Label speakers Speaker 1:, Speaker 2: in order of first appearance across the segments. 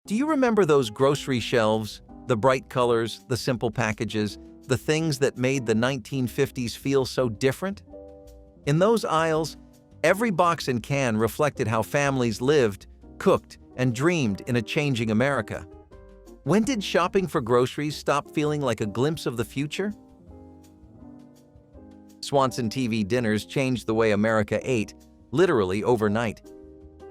Speaker 1: Do you remember those grocery shelves, the bright colors, the simple packages, the things that made the 1950s feel so different? In those aisles, every box and can reflected how families lived, cooked, and dreamed in a changing America. When did shopping for groceries stop feeling like a glimpse of the future? Swanson TV dinners changed the way America ate, literally overnight.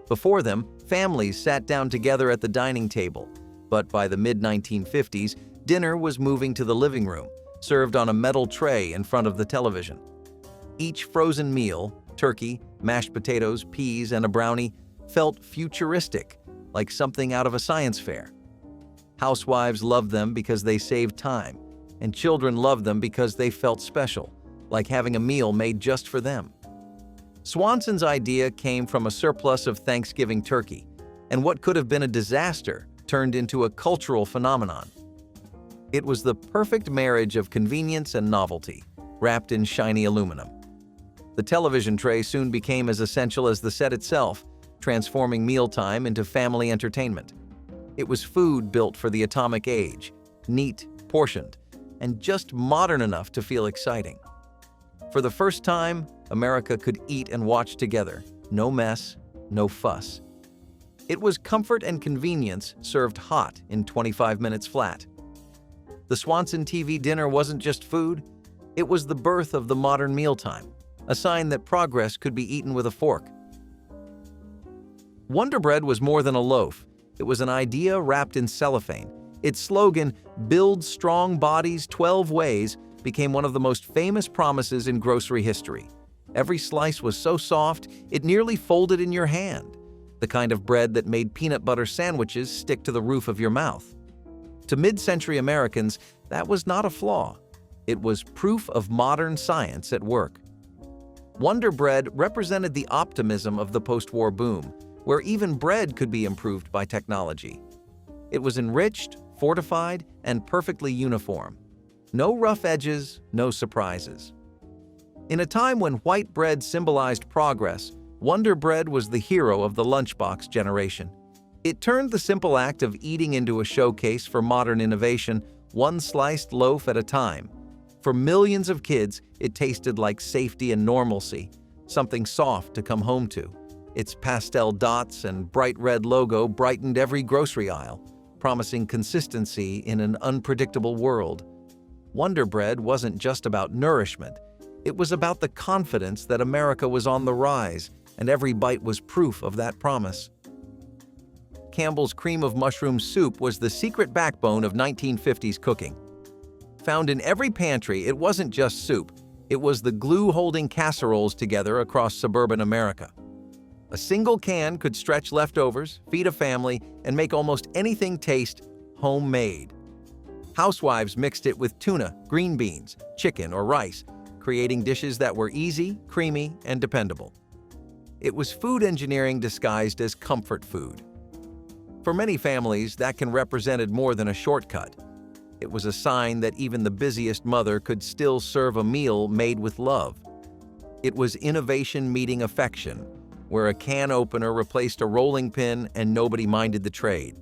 Speaker 1: Before them, families sat down together at the dining table, but by the mid-1950s, dinner was moving to the living room, served on a metal tray in front of the television. Each frozen meal, turkey, mashed potatoes, peas, and a brownie, felt futuristic, like something out of a science fair. Housewives loved them because they saved time, and children loved them because they felt special, like having a meal made just for them. Swanson's idea came from a surplus of Thanksgiving turkey, and what could have been a disaster turned into a cultural phenomenon. It was the perfect marriage of convenience and novelty, wrapped in shiny aluminum. The television tray soon became as essential as the set itself, transforming mealtime into family entertainment. It was food built for the atomic age, neat, portioned, and just modern enough to feel exciting. For the first time, America could eat and watch together, no mess, no fuss. It was comfort and convenience served hot in 25 minutes flat. The Swanson TV dinner wasn't just food, it was the birth of the modern mealtime, a sign that progress could be eaten with a fork. Wonder Bread was more than a loaf. It was an idea wrapped in cellophane. Its slogan, "Build strong bodies 12 ways," became one of the most famous promises in grocery history. Every slice was so soft, it nearly folded in your hand, the kind of bread that made peanut butter sandwiches stick to the roof of your mouth. To mid-century Americans, that was not a flaw. It was proof of modern science at work. Wonder Bread represented the optimism of the post-war boom, where even bread could be improved by technology. It was enriched, fortified, and perfectly uniform. No rough edges, no surprises. In a time when white bread symbolized progress, Wonder Bread was the hero of the lunchbox generation. It turned the simple act of eating into a showcase for modern innovation, one sliced loaf at a time. For millions of kids, it tasted like safety and normalcy, something soft to come home to. Its pastel dots and bright red logo brightened every grocery aisle, promising consistency in an unpredictable world. Wonder Bread wasn't just about nourishment. It was about the confidence that America was on the rise, and every bite was proof of that promise. Campbell's cream of mushroom soup was the secret backbone of 1950s cooking. Found in every pantry, it wasn't just soup. It was the glue holding casseroles together across suburban America. A single can could stretch leftovers, feed a family, and make almost anything taste homemade. Housewives mixed it with tuna, green beans, chicken, or rice, creating dishes that were easy, creamy, and dependable. It was food engineering disguised as comfort food. For many families, that can represented more than a shortcut. It was a sign that even the busiest mother could still serve a meal made with love. It was innovation meeting affection, where a can opener replaced a rolling pin and nobody minded the trade.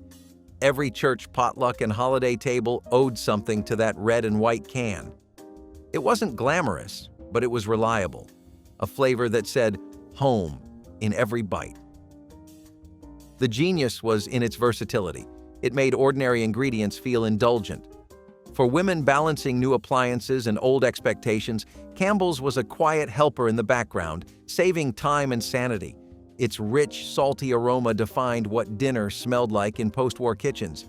Speaker 1: Every church potluck and holiday table owed something to that red and white can. It wasn't glamorous, but it was reliable. A flavor that said, home, in every bite. The genius was in its versatility. It made ordinary ingredients feel indulgent. For women balancing new appliances and old expectations, Campbell's was a quiet helper in the background, saving time and sanity. Its rich, salty aroma defined what dinner smelled like in post-war kitchens.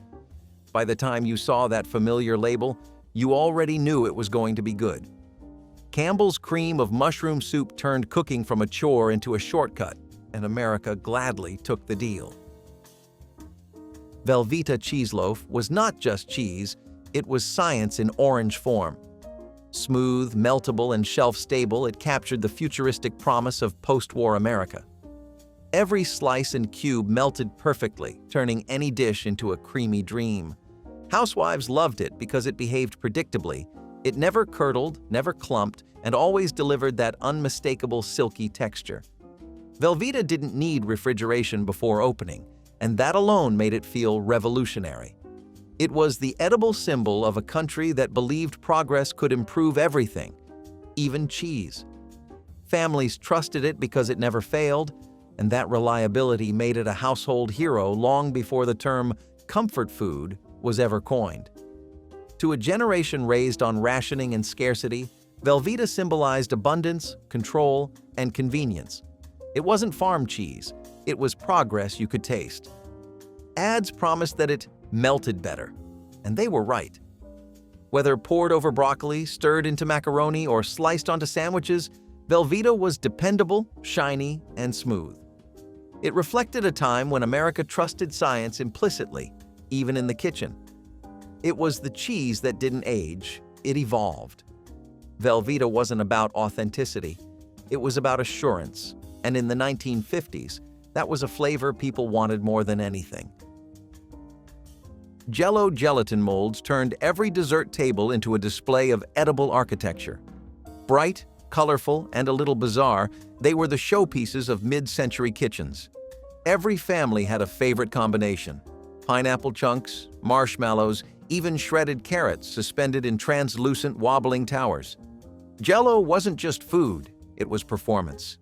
Speaker 1: By the time you saw that familiar label, you already knew it was going to be good. Campbell's cream of mushroom soup turned cooking from a chore into a shortcut, and America gladly took the deal. Velveeta cheese loaf was not just cheese, it was science in orange form. Smooth, meltable, and shelf-stable, it captured the futuristic promise of post-war America. Every slice and cube melted perfectly, turning any dish into a creamy dream. Housewives loved it because it behaved predictably. It never curdled, never clumped, and always delivered that unmistakable silky texture. Velveeta didn't need refrigeration before opening. and that alone made it feel revolutionary. It was the edible symbol of a country that believed progress could improve everything, even cheese. Families trusted it because it never failed, and that reliability made it a household hero long before the term comfort food was ever coined. To a generation raised on rationing and scarcity, Velveeta symbolized abundance, control, and convenience. It wasn't farm cheese, it was progress you could taste. Ads promised that it melted better, and they were right. Whether poured over broccoli, stirred into macaroni, or sliced onto sandwiches, Velveeta was dependable, shiny, and smooth. It reflected a time when America trusted science implicitly, even in the kitchen. It was the cheese that didn't age, it evolved. Velveeta wasn't about authenticity, it was about assurance, and in the 1950s, that was a flavor people wanted more than anything. Jell-O gelatin molds turned every dessert table into a display of edible architecture. Bright, colorful, and a little bizarre, they were the showpieces of mid-century kitchens. Every family had a favorite combination: pineapple chunks, marshmallows, even shredded carrots suspended in translucent wobbling towers. Jell-O wasn't just food, it was performance.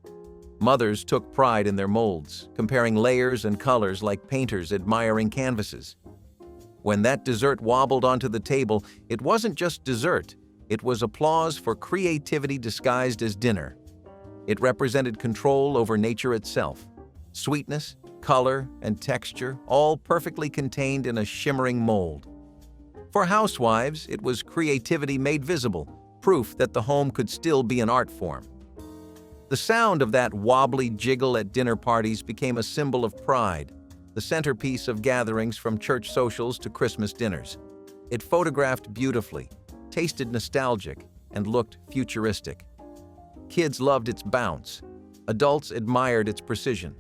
Speaker 1: Mothers took pride in their molds, comparing layers and colors like painters admiring canvases. When that dessert wobbled onto the table, it wasn't just dessert, it was applause for creativity disguised as dinner. It represented control over nature itself. Sweetness, color, and texture, all perfectly contained in a shimmering mold. For housewives, it was creativity made visible, proof that the home could still be an art form. The sound of that wobbly jiggle at dinner parties became a symbol of pride, the centerpiece of gatherings from church socials to Christmas dinners. It photographed beautifully, tasted nostalgic, and looked futuristic. Kids loved its bounce. Adults admired its precision.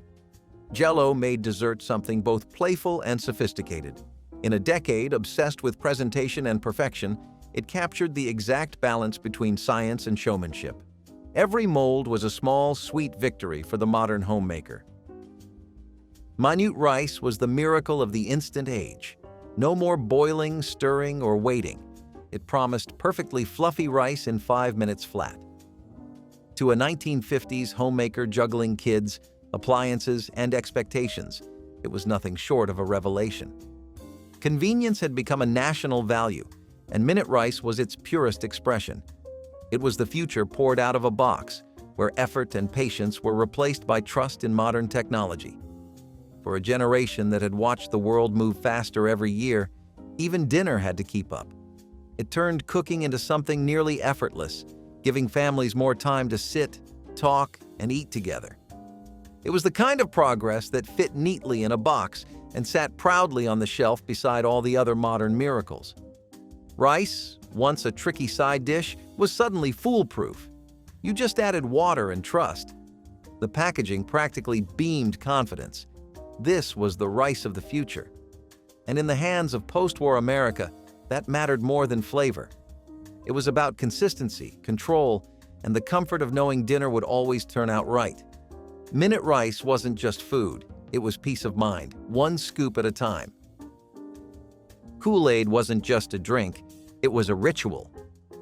Speaker 1: Jell-O made dessert something both playful and sophisticated. In a decade obsessed with presentation and perfection, it captured the exact balance between science and showmanship. Every mold was a small, sweet victory for the modern homemaker. Minute rice was the miracle of the instant age. No more boiling, stirring, or waiting. It promised perfectly fluffy rice in 5 minutes flat. To a 1950s homemaker juggling kids, appliances, and expectations, it was nothing short of a revelation. Convenience had become a national value, and minute rice was its purest expression. It was the future poured out of a box, where effort and patience were replaced by trust in modern technology. For a generation that had watched the world move faster every year, even dinner had to keep up. It turned cooking into something nearly effortless, giving families more time to sit, talk, and eat together. It was the kind of progress that fit neatly in a box and sat proudly on the shelf beside all the other modern miracles. Rice, once a tricky side dish, was suddenly foolproof. You just added water and trust. The packaging practically beamed confidence. This was the rice of the future. And in the hands of post-war America, that mattered more than flavor. It was about consistency, control, and the comfort of knowing dinner would always turn out right. Minute rice wasn't just food, it was peace of mind, one scoop at a time. Kool-Aid wasn't just a drink, it was a ritual.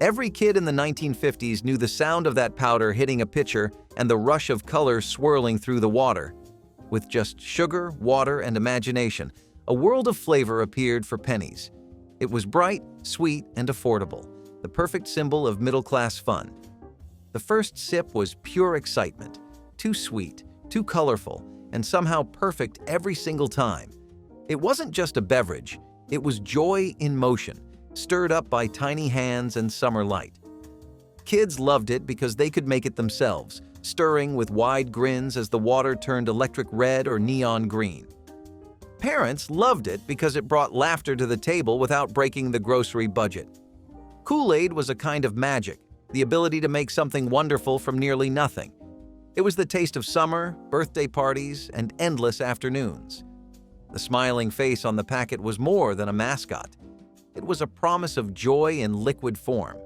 Speaker 1: Every kid in the 1950s knew the sound of that powder hitting a pitcher and the rush of color swirling through the water. With just sugar, water, and imagination, a world of flavor appeared for pennies. It was bright, sweet, and affordable, the perfect symbol of middle-class fun. The first sip was pure excitement, too sweet, too colorful, and somehow perfect every single time. It wasn't just a beverage, it was joy in motion, stirred up by tiny hands and summer light. Kids loved it because they could make it themselves, stirring with wide grins as the water turned electric red or neon green. Parents loved it because it brought laughter to the table without breaking the grocery budget. Kool-Aid was a kind of magic, the ability to make something wonderful from nearly nothing. It was the taste of summer, birthday parties, and endless afternoons. The smiling face on the packet was more than a mascot. It was a promise of joy in liquid form.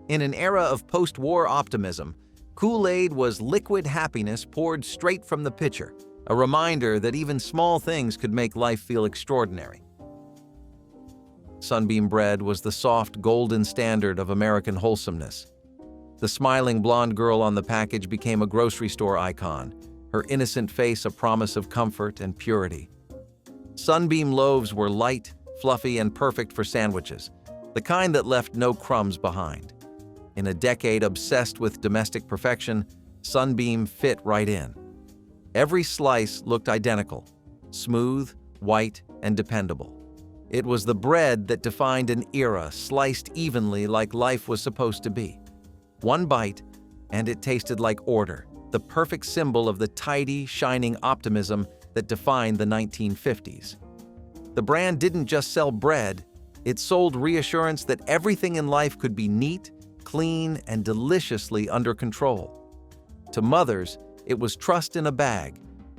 Speaker 1: In an era of post-war optimism, Kool-Aid was liquid happiness poured straight from the pitcher, a reminder that even small things could make life feel extraordinary. Sunbeam bread was the soft, golden standard of American wholesomeness. The smiling blonde girl on the package became a grocery store icon, her innocent face a promise of comfort and purity. Sunbeam loaves were light, fluffy, and perfect for sandwiches, the kind that left no crumbs behind. In a decade obsessed with domestic perfection, Sunbeam fit right in. Every slice looked identical, smooth, white, and dependable. It was the bread that defined an era, sliced evenly like life was supposed to be. One bite, and it tasted like order, the perfect symbol of the tidy, shining optimism that defined the 1950s. The brand didn't just sell bread, it sold reassurance that everything in life could be neat, clean, and deliciously under control. To mothers, it was trust in a bag.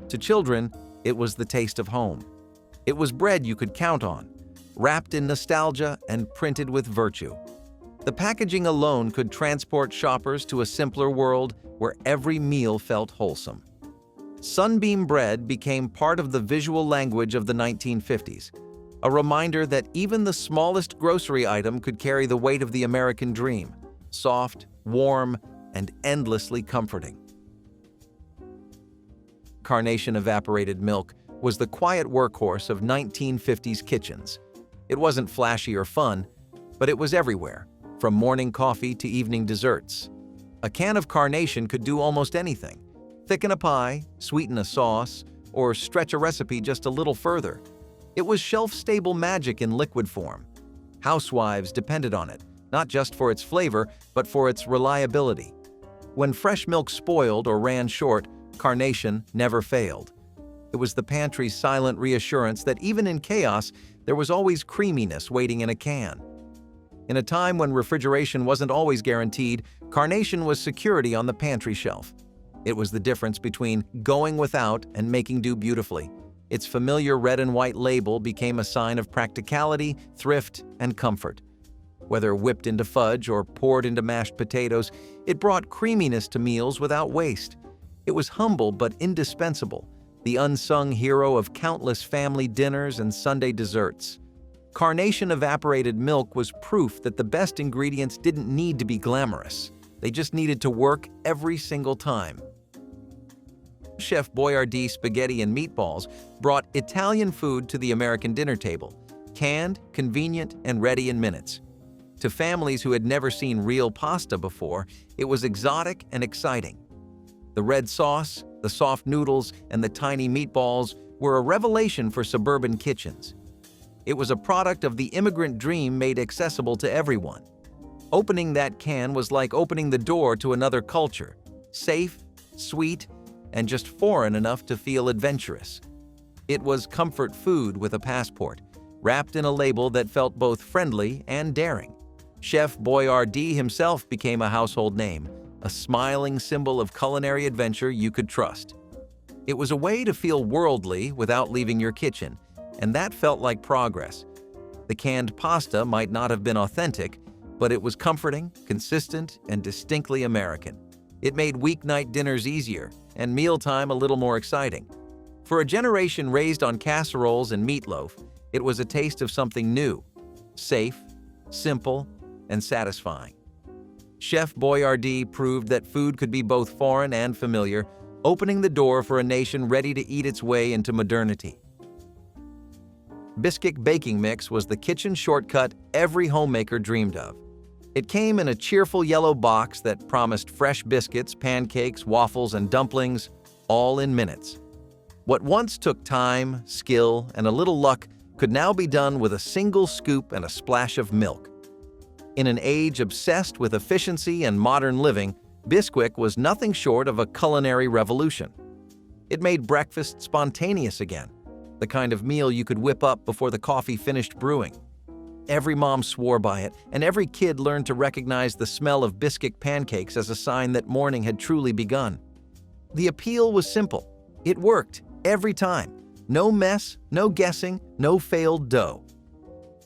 Speaker 1: To children, it was the taste of home. It was bread you could count on, wrapped in nostalgia and printed with virtue. The packaging alone could transport shoppers to a simpler world where every meal felt wholesome. Sunbeam bread became part of the visual language of the 1950s, a reminder that even the smallest grocery item could carry the weight of the American dream, soft, warm, and endlessly comforting. Carnation evaporated milk was the quiet workhorse of 1950s kitchens. It wasn't flashy or fun, but it was everywhere, from morning coffee to evening desserts. A can of Carnation could do almost anything: thicken a pie, sweeten a sauce, or stretch a recipe just a little further. It was shelf-stable magic in liquid form. Housewives depended on it, not just for its flavor, but for its reliability. When fresh milk spoiled or ran short, Carnation never failed. It was the pantry's silent reassurance that even in chaos, there was always creaminess waiting in a can. In a time when refrigeration wasn't always guaranteed, Carnation was security on the pantry shelf. It was the difference between going without and making do beautifully. Its familiar red and white label became a sign of practicality, thrift, and comfort. Whether whipped into fudge or poured into mashed potatoes, it brought creaminess to meals without waste. It was humble but indispensable, the unsung hero of countless family dinners and Sunday desserts. Carnation evaporated milk was proof that the best ingredients didn't need to be glamorous. They just needed to work every single time. Chef Boyardee spaghetti and meatballs brought Italian food to the American dinner table, canned, convenient, and ready in minutes. To families who had never seen real pasta before, it was exotic and exciting. The red sauce, the soft noodles, and the tiny meatballs were a revelation for suburban kitchens. It was a product of the immigrant dream made accessible to everyone. Opening that can was like opening the door to another culture, safe, sweet, and just foreign enough to feel adventurous. It was comfort food with a passport, wrapped in a label that felt both friendly and daring. Chef Boyardee himself became a household name, a smiling symbol of culinary adventure you could trust. It was a way to feel worldly without leaving your kitchen, and that felt like progress. The canned pasta might not have been authentic, but it was comforting, consistent, and distinctly American. It made weeknight dinners easier and mealtime a little more exciting. For a generation raised on casseroles and meatloaf, it was a taste of something new, safe, simple, and satisfying. Chef Boyardee proved that food could be both foreign and familiar, opening the door for a nation ready to eat its way into modernity. Biscuit baking mix was the kitchen shortcut every homemaker dreamed of. It came in a cheerful yellow box that promised fresh biscuits, pancakes, waffles, and dumplings, all in minutes. What once took time, skill, and a little luck could now be done with a single scoop and a splash of milk. In an age obsessed with efficiency and modern living, Bisquick was nothing short of a culinary revolution. It made breakfast spontaneous again, the kind of meal you could whip up before the coffee finished brewing. Every mom swore by it, and every kid learned to recognize the smell of Bisquick pancakes as a sign that morning had truly begun. The appeal was simple. It worked every time. No mess, no guessing, no failed dough.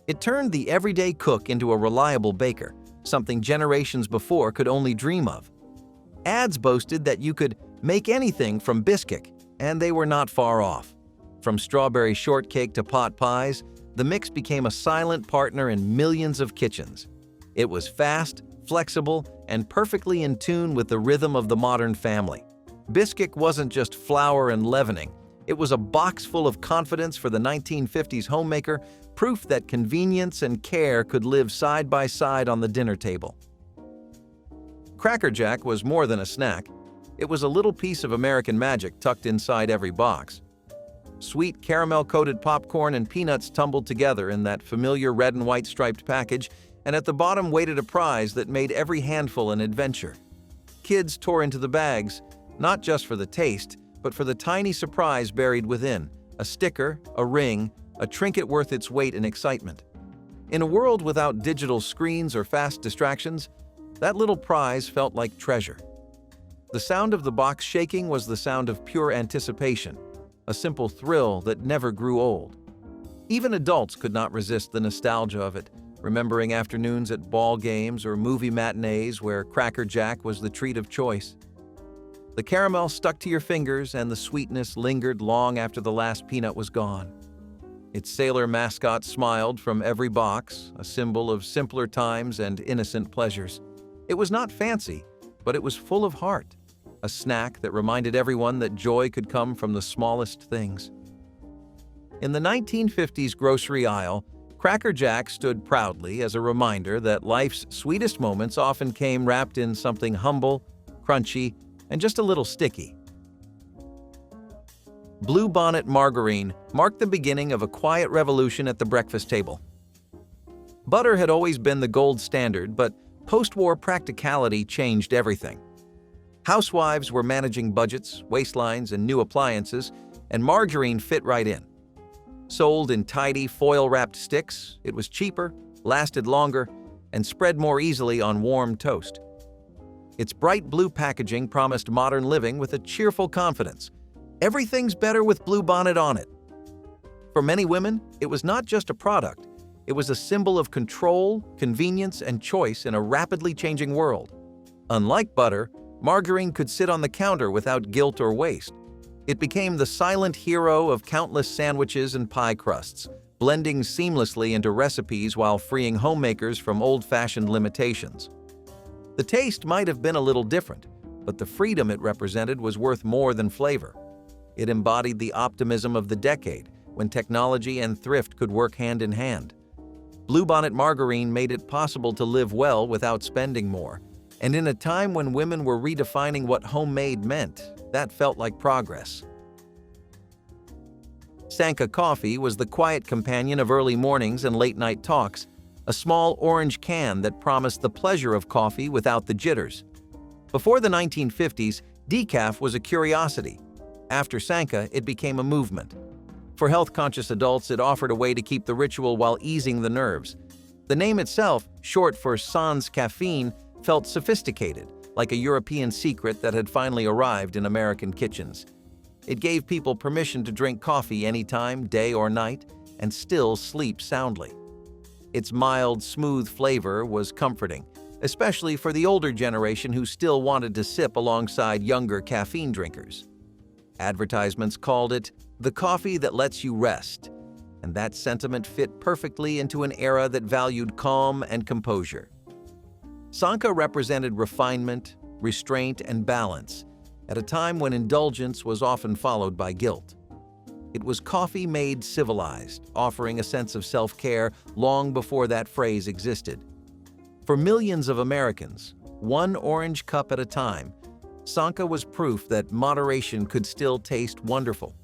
Speaker 1: It turned the everyday cook into a reliable baker, something generations before could only dream of. Ads boasted that you could make anything from Bisquick, And they were not far off. From strawberry shortcake to pot pies, the mix became a silent partner in millions of kitchens. It was fast, flexible, and perfectly in tune with the rhythm of the modern family. Biscuit wasn't just flour and leavening. It was a box full of confidence for the 1950s homemaker, proof that convenience and care could live side by side on the dinner table. Cracker Jack was more than a snack. It was a little piece of American magic tucked inside every box. Sweet caramel-coated popcorn and peanuts tumbled together in that familiar red and white striped package, and at the bottom waited a prize that made every handful an adventure. Kids tore into the bags, not just for the taste, but for the tiny surprise buried within: a sticker, a ring, a trinket worth its weight in excitement. In a world without digital screens or fast distractions, that little prize felt like treasure. The sound of the box shaking was the sound of pure anticipation, a simple thrill that never grew old. Even adults could not resist the nostalgia of it, remembering afternoons at ball games or movie matinees where Cracker Jack was the treat of choice. The caramel stuck to your fingers and the sweetness lingered long after the last peanut was gone. Its sailor mascot smiled from every box, a symbol of simpler times and innocent pleasures. It was not fancy, but it was full of heart, a snack that reminded everyone that joy could come from the smallest things. In the 1950s grocery aisle, Cracker Jack stood proudly as a reminder that life's sweetest moments often came wrapped in something humble, crunchy, and just a little sticky. Bluebonnet margarine marked the beginning of a quiet revolution at the breakfast table. Butter had always been the gold standard, but post-war practicality changed everything. Housewives were managing budgets, waistlines, and new appliances, and margarine fit right in. Sold in tidy, foil-wrapped sticks, it was cheaper, lasted longer, and spread more easily on warm toast. Its bright blue packaging promised modern living with a cheerful confidence. Everything's better with Bluebonnet on it. For many women, it was not just a product. It was a symbol of control, convenience, and choice in a rapidly changing world. Unlike butter, margarine could sit on the counter without guilt or waste. It became the silent hero of countless sandwiches and pie crusts, blending seamlessly into recipes while freeing homemakers from old-fashioned limitations. The taste might have been a little different, but the freedom it represented was worth more than flavor. It embodied the optimism of the decade, when technology and thrift could work hand in hand. Bluebonnet margarine made it possible to live well without spending more, and in a time when women were redefining what homemade meant, that felt like progress. Sanka coffee was the quiet companion of early mornings and late-night talks, a small orange can that promised the pleasure of coffee without the jitters. Before the 1950s, decaf was a curiosity. After Sanka, it became a movement. For health-conscious adults, it offered a way to keep the ritual while easing the nerves. The name itself, short for sans caffeine, felt sophisticated, like a European secret that had finally arrived in American kitchens. It gave people permission to drink coffee anytime, day or night, and still sleep soundly. Its mild, smooth flavor was comforting, especially for the older generation who still wanted to sip alongside younger caffeine drinkers. Advertisements called it the coffee that lets you rest, and that sentiment fit perfectly into an era that valued calm and composure. Sanka represented refinement, restraint, and balance at a time when indulgence was often followed by guilt. It was coffee made civilized, offering a sense of self-care long before that phrase existed. For millions of Americans, one orange cup at a time, Sanka was proof that moderation could still taste wonderful.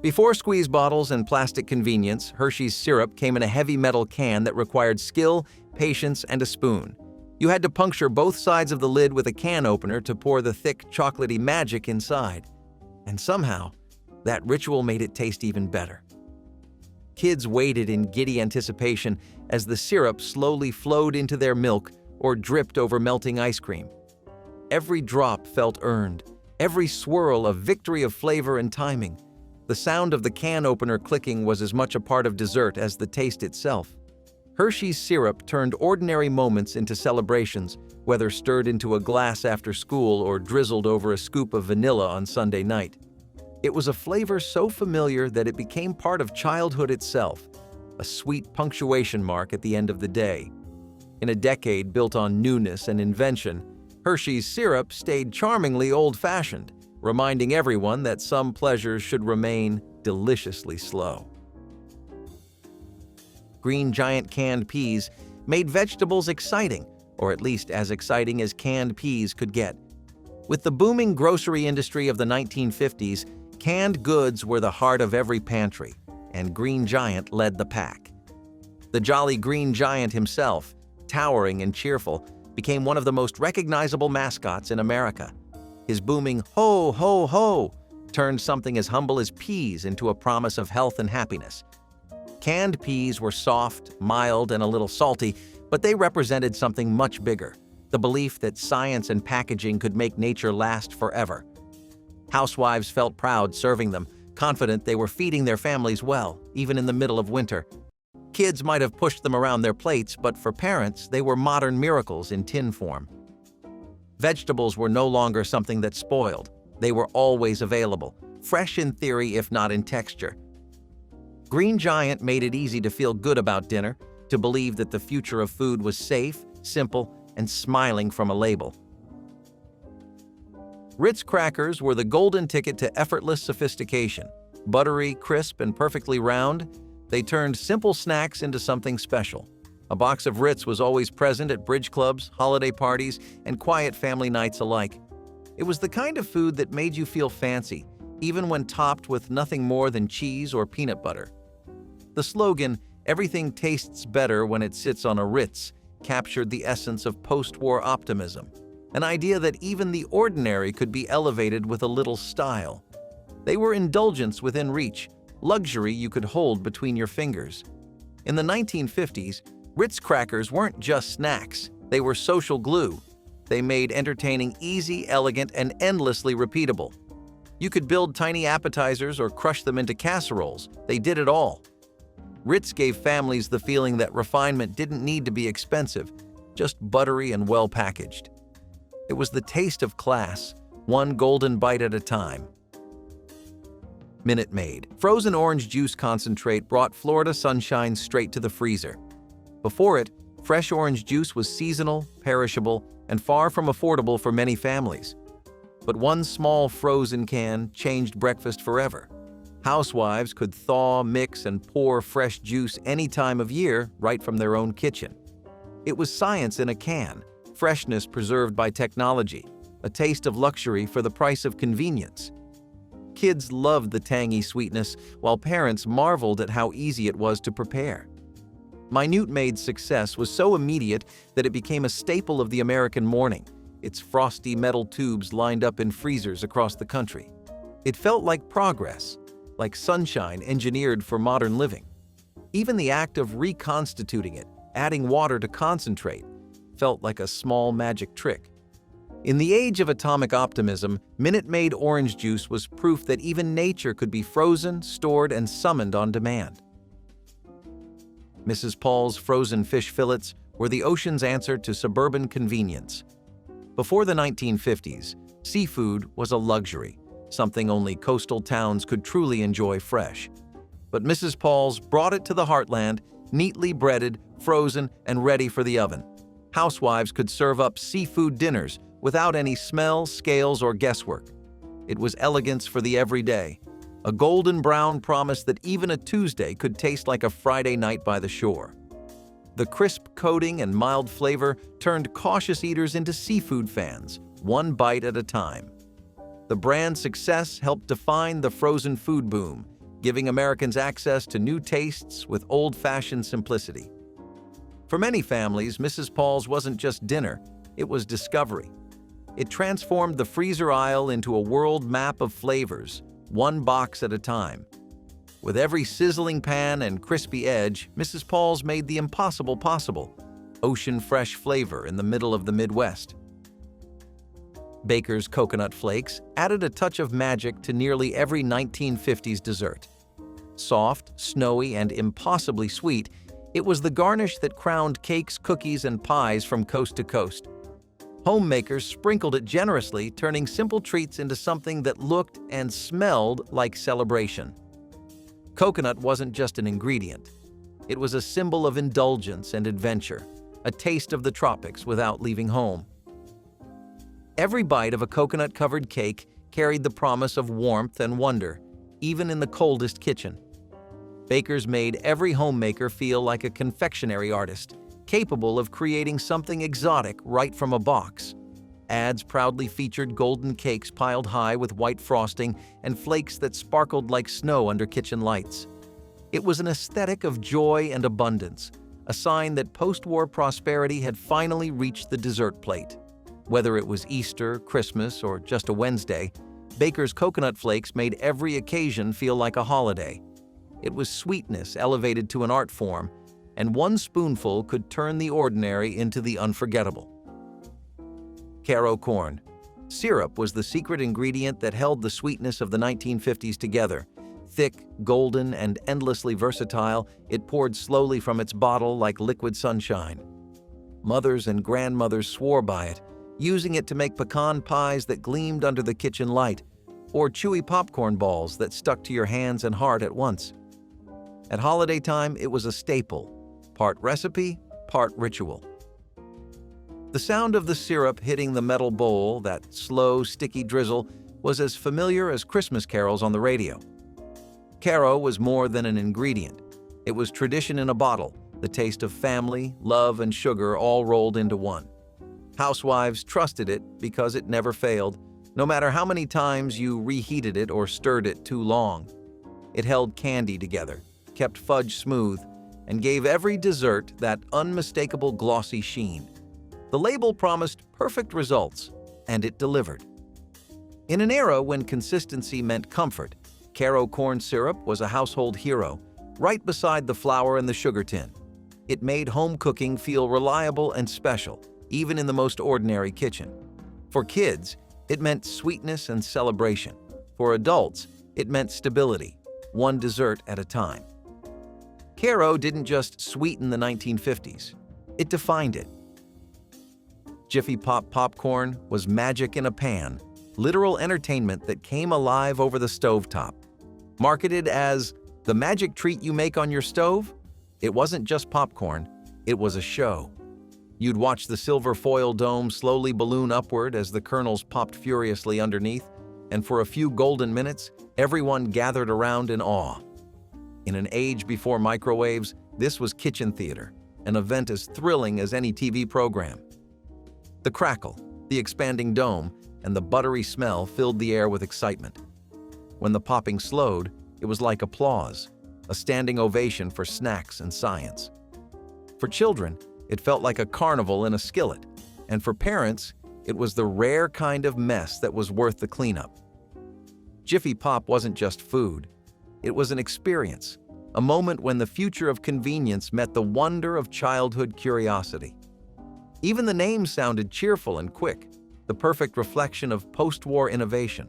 Speaker 1: Before squeeze bottles and plastic convenience, Hershey's syrup came in a heavy metal can that required skill, patience, and a spoon. You had to puncture both sides of the lid with a can opener to pour the thick, chocolatey magic inside. And somehow, that ritual made it taste even better. Kids waited in giddy anticipation as the syrup slowly flowed into their milk or dripped over melting ice cream. Every drop felt earned, every swirl a victory of flavor and timing. The sound of the can opener clicking was as much a part of dessert as the taste itself. Hershey's syrup turned ordinary moments into celebrations, whether stirred into a glass after school or drizzled over a scoop of vanilla on Sunday night. It was a flavor so familiar that it became part of childhood itself, a sweet punctuation mark at the end of the day. In a decade built on newness and invention, Hershey's syrup stayed charmingly old-fashioned, reminding everyone that some pleasures should remain deliciously slow. Green Giant canned peas made vegetables exciting, or at least as exciting as canned peas could get. With the booming grocery industry of the 1950s, canned goods were the heart of every pantry, and Green Giant led the pack. The jolly Green Giant himself, towering and cheerful, became one of the most recognizable mascots in America. His booming "ho, ho, ho" turned something as humble as peas into a promise of health and happiness. Canned peas were soft, mild, and a little salty, but they represented something much bigger, the belief that science and packaging could make nature last forever. Housewives felt proud serving them, confident they were feeding their families well, even in the middle of winter. Kids might have pushed them around their plates, but for parents, they were modern miracles in tin form. Vegetables were no longer something that spoiled. They were always available, fresh in theory if not in texture. Green Giant made it easy to feel good about dinner, to believe that the future of food was safe, simple, and smiling from a label. Ritz crackers were the golden ticket to effortless sophistication. Buttery, crisp, and perfectly round, they turned simple snacks into something special. A box of Ritz was always present at bridge clubs, holiday parties, and quiet family nights alike. It was the kind of food that made you feel fancy, even when topped with nothing more than cheese or peanut butter. The slogan, "Everything tastes better when it sits on a Ritz," captured the essence of post-war optimism, an idea that even the ordinary could be elevated with a little style. They were indulgence within reach, luxury you could hold between your fingers. In the 1950s, Ritz crackers weren't just snacks, they were social glue. They made entertaining easy, elegant, and endlessly repeatable. You could build tiny appetizers or crush them into casseroles. They did it all. Ritz gave families the feeling that refinement didn't need to be expensive, just buttery and well-packaged. It was the taste of class, one golden bite at a time. Minute Maid. Frozen orange juice concentrate brought Florida sunshine straight to the freezer. Before it, fresh orange juice was seasonal, perishable, and far from affordable for many families. But one small frozen can changed breakfast forever. Housewives could thaw, mix, and pour fresh juice any time of year right from their own kitchen. It was science in a can, freshness preserved by technology, a taste of luxury for the price of convenience. Kids loved the tangy sweetness, while parents marveled at how easy it was to prepare. Minute Maid's success was so immediate that it became a staple of the American morning, its frosty metal tubes lined up in freezers across the country. It felt like progress, like sunshine engineered for modern living. Even the act of reconstituting it, adding water to concentrate, felt like a small magic trick. In the age of atomic optimism, Minute Maid orange juice was proof that even nature could be frozen, stored, and summoned on demand. Mrs. Paul's frozen fish fillets were the ocean's answer to suburban convenience. Before the 1950s, seafood was a luxury, something only coastal towns could truly enjoy fresh. But Mrs. Paul's brought it to the heartland, neatly breaded, frozen, and ready for the oven. Housewives could serve up seafood dinners without any smell, scales, or guesswork. It was elegance for the everyday, a golden brown promise that even a Tuesday could taste like a Friday night by the shore. The crisp coating and mild flavor turned cautious eaters into seafood fans, one bite at a time. The brand's success helped define the frozen food boom, giving Americans access to new tastes with old-fashioned simplicity. For many families, Mrs. Paul's wasn't just dinner, it was discovery. It transformed the freezer aisle into a world map of flavors, one box at a time. With every sizzling pan and crispy edge, Mrs. Paul's made the impossible possible, ocean-fresh flavor in the middle of the Midwest. Baker's coconut flakes added a touch of magic to nearly every 1950s dessert. Soft, snowy, and impossibly sweet, it was the garnish that crowned cakes, cookies, and pies from coast to coast. Homemakers sprinkled it generously, turning simple treats into something that looked and smelled like celebration. Coconut wasn't just an ingredient. It was a symbol of indulgence and adventure, a taste of the tropics without leaving home. Every bite of a coconut-covered cake carried the promise of warmth and wonder, even in the coldest kitchen. Bakers made every homemaker feel like a confectionery artist, capable of creating something exotic right from a box. Ads proudly featured golden cakes piled high with white frosting and flakes that sparkled like snow under kitchen lights. It was an aesthetic of joy and abundance, a sign that post-war prosperity had finally reached the dessert plate. Whether it was Easter, Christmas, or just a Wednesday, bakers' coconut flakes made every occasion feel like a holiday. It was sweetness elevated to an art form, and one spoonful could turn the ordinary into the unforgettable. Caro corn. Syrup was the secret ingredient that held the sweetness of the 1950s together. Thick, golden, and endlessly versatile, it poured slowly from its bottle like liquid sunshine. Mothers and grandmothers swore by it, using it to make pecan pies that gleamed under the kitchen light, or chewy popcorn balls that stuck to your hands and heart at once. At holiday time, it was a staple, part recipe, part ritual. The sound of the syrup hitting the metal bowl, that slow, sticky drizzle, was as familiar as Christmas carols on the radio. Caro was more than an ingredient. It was tradition in a bottle, the taste of family, love, and sugar all rolled into one. Housewives trusted it because it never failed, no matter how many times you reheated it or stirred it too long. It held candy together, kept fudge smooth, and gave every dessert that unmistakable glossy sheen. The label promised perfect results, and it delivered. In an era when consistency meant comfort, Caro corn syrup was a household hero, right beside the flour and the sugar tin. It made home cooking feel reliable and special, even in the most ordinary kitchen. For kids, it meant sweetness and celebration. For adults, it meant stability, one dessert at a time. Caro didn't just sweeten the 1950s, it defined it. Jiffy Pop popcorn was magic in a pan, literal entertainment that came alive over the stovetop. Marketed as the magic treat you make on your stove, it wasn't just popcorn, it was a show. You'd watch the silver foil dome slowly balloon upward as the kernels popped furiously underneath, and for a few golden minutes, everyone gathered around in awe. In an age before microwaves, this was kitchen theater, an event as thrilling as any TV program. The crackle, the expanding dome, and the buttery smell filled the air with excitement. When the popping slowed, it was like applause, a standing ovation for snacks and science. For children, it felt like a carnival in a skillet, and for parents, it was the rare kind of mess that was worth the cleanup. Jiffy Pop wasn't just food. It was an experience, a moment when the future of convenience met the wonder of childhood curiosity. Even the name sounded cheerful and quick, the perfect reflection of post-war innovation.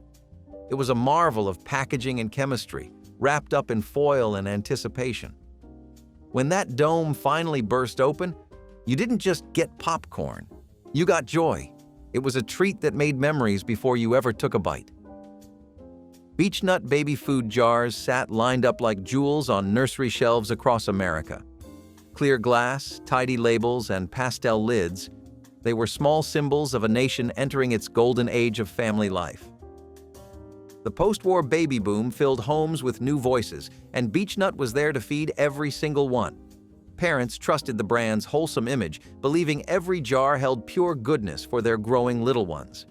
Speaker 1: It was a marvel of packaging and chemistry, wrapped up in foil and anticipation. When that dome finally burst open, you didn't just get popcorn. You got joy. It was a treat that made memories before you ever took a bite. Beechnut baby food jars sat lined up like jewels on nursery shelves across America. Clear glass, tidy labels, and pastel lids, they were small symbols of a nation entering its golden age of family life. The post-war baby boom filled homes with new voices, and Beechnut was there to feed every single one. Parents trusted the brand's wholesome image, believing every jar held pure goodness for their growing little ones.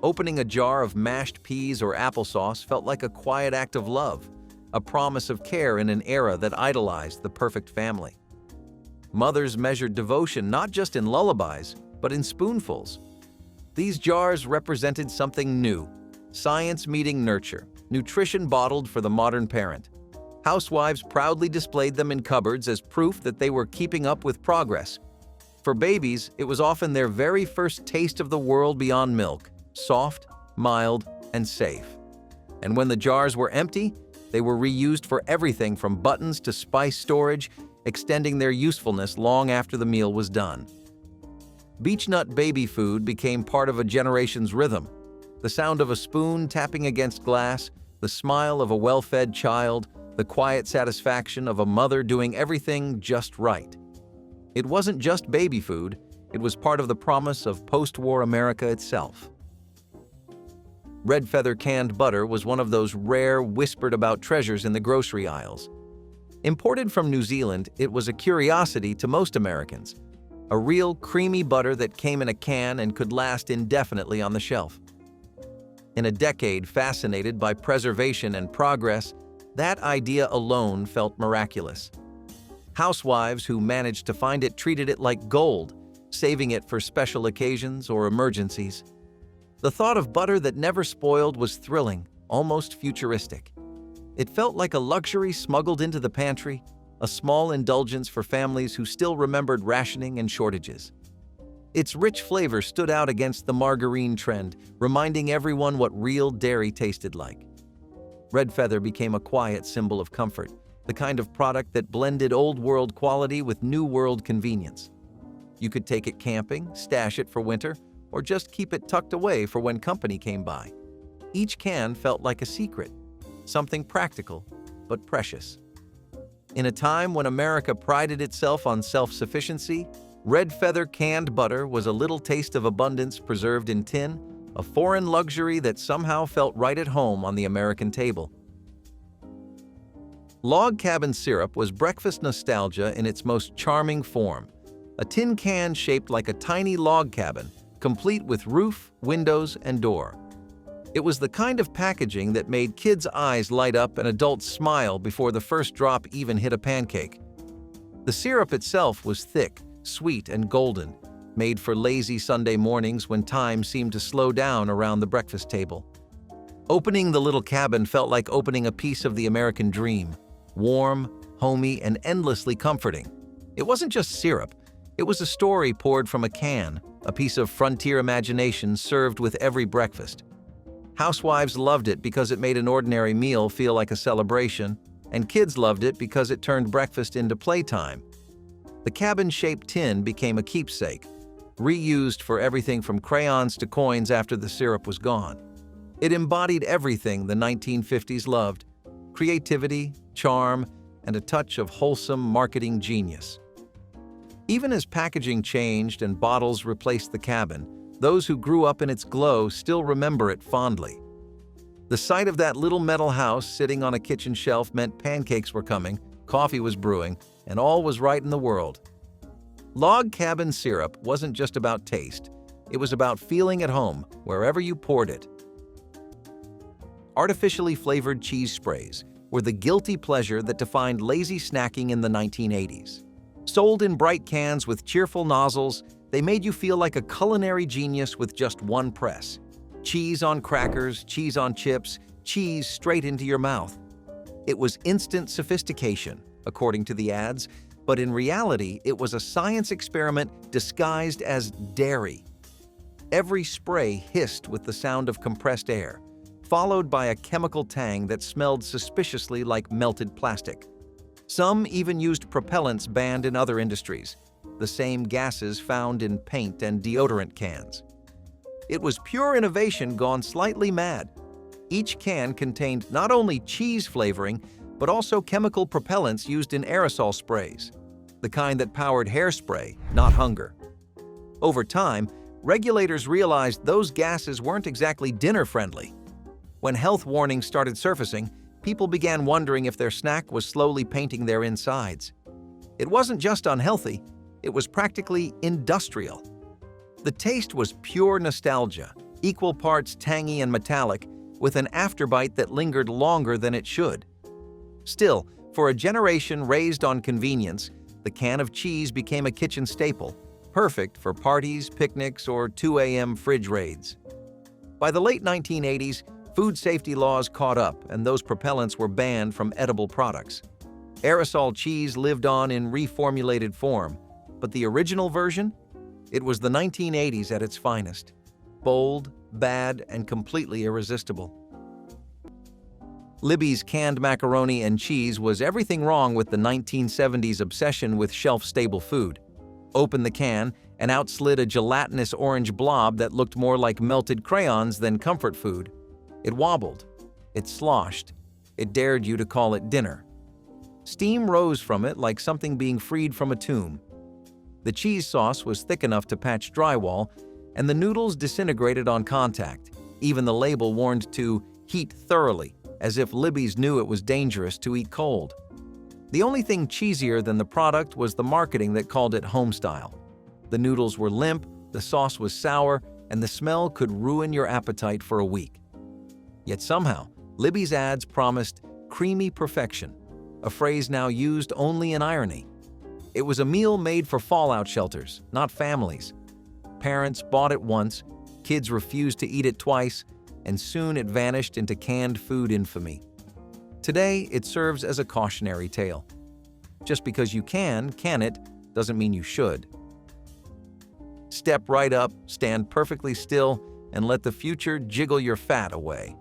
Speaker 1: Opening a jar of mashed peas or applesauce felt like a quiet act of love, a promise of care in an era that idolized the perfect family. Mothers measured devotion not just in lullabies, but in spoonfuls. These jars represented something new, science meeting nurture, nutrition bottled for the modern parent. Housewives proudly displayed them in cupboards as proof that they were keeping up with progress. For babies, it was often their very first taste of the world beyond milk, soft, mild, and safe. And when the jars were empty, they were reused for everything from buttons to spice storage, extending their usefulness long after the meal was done. Beech nut baby food became part of a generation's rhythm. The sound of a spoon tapping against glass, the smile of a well-fed child, the quiet satisfaction of a mother doing everything just right. It wasn't just baby food, it was part of the promise of post-war America itself. Red Feather canned butter was one of those rare, whispered-about treasures in the grocery aisles. Imported from New Zealand, it was a curiosity to most Americans. A real creamy butter that came in a can and could last indefinitely on the shelf. In a decade fascinated by preservation and progress, that idea alone felt miraculous. Housewives who managed to find it treated it like gold, saving it for special occasions or emergencies. The thought of butter that never spoiled was thrilling, almost futuristic. It felt like a luxury smuggled into the pantry, a small indulgence for families who still remembered rationing and shortages. Its rich flavor stood out against the margarine trend, reminding everyone what real dairy tasted like. Red Feather became a quiet symbol of comfort, the kind of product that blended old-world quality with new-world convenience. You could take it camping, stash it for winter, or just keep it tucked away for when company came by. Each can felt like a secret, something practical but precious. In a time when America prided itself on self-sufficiency, Red Feather canned butter was a little taste of abundance preserved in tin, a foreign luxury that somehow felt right at home on the American table. Log cabin syrup was breakfast nostalgia in its most charming form. A tin can shaped like a tiny log cabin, complete with roof, windows, and door. It was the kind of packaging that made kids' eyes light up and adults smile before the first drop even hit a pancake. The syrup itself was thick, sweet, and golden, made for lazy Sunday mornings when time seemed to slow down around the breakfast table. Opening the little cabin felt like opening a piece of the American dream, warm, homey, and endlessly comforting. It wasn't just syrup, it was a story poured from a can, a piece of frontier imagination served with every breakfast. Housewives loved it because it made an ordinary meal feel like a celebration, and kids loved it because it turned breakfast into playtime. The cabin-shaped tin became a keepsake, reused for everything from crayons to coins after the syrup was gone. It embodied everything the 1950s loved: creativity, charm, and a touch of wholesome marketing genius. Even as packaging changed and bottles replaced the cabin, those who grew up in its glow still remember it fondly. The sight of that little metal house sitting on a kitchen shelf meant pancakes were coming, coffee was brewing, and all was right in the world. Log cabin syrup wasn't just about taste, it was about feeling at home wherever you poured it. Artificially flavored cheese sprays were the guilty pleasure that defined lazy snacking in the 1980s. Sold in bright cans with cheerful nozzles, they made you feel like a culinary genius with just one press. Cheese on crackers, cheese on chips, cheese straight into your mouth. It was instant sophistication, according to the ads, but in reality, it was a science experiment disguised as dairy. Every spray hissed with the sound of compressed air, followed by a chemical tang that smelled suspiciously like melted plastic. Some even used propellants banned in other industries, the same gases found in paint and deodorant cans. It was pure innovation gone slightly mad. Each can contained not only cheese flavoring, but also chemical propellants used in aerosol sprays, the kind that powered hairspray, not hunger. Over time, regulators realized those gases weren't exactly dinner-friendly. When health warnings started surfacing, people began wondering if their snack was slowly painting their insides. It wasn't just unhealthy, it was practically industrial. The taste was pure nostalgia, equal parts tangy and metallic, with an afterbite that lingered longer than it should. Still, for a generation raised on convenience, the can of cheese became a kitchen staple, perfect for parties, picnics, or 2 a.m. fridge raids. By the late 1980s, food safety laws caught up and those propellants were banned from edible products. Aerosol cheese lived on in reformulated form, but the original version? It was the 1980s at its finest. Bold, bad, and completely irresistible. Libby's canned macaroni and cheese was everything wrong with the 1970s obsession with shelf-stable food. Open the can, and out slid a gelatinous orange blob that looked more like melted crayons than comfort food. It wobbled. It sloshed. It dared you to call it dinner. Steam rose from it like something being freed from a tomb. The cheese sauce was thick enough to patch drywall, and the noodles disintegrated on contact. Even the label warned to heat thoroughly, as if Libby's knew it was dangerous to eat cold. The only thing cheesier than the product was the marketing that called it homestyle. The noodles were limp, the sauce was sour, and the smell could ruin your appetite for a week. Yet somehow, Libby's ads promised creamy perfection, a phrase now used only in irony. It was a meal made for fallout shelters, not families. Parents bought it once, kids refused to eat it twice, and soon it vanished into canned food infamy. Today, it serves as a cautionary tale. Just because you can it, doesn't mean you should. Step right up, stand perfectly still, and let the future jiggle your fat away.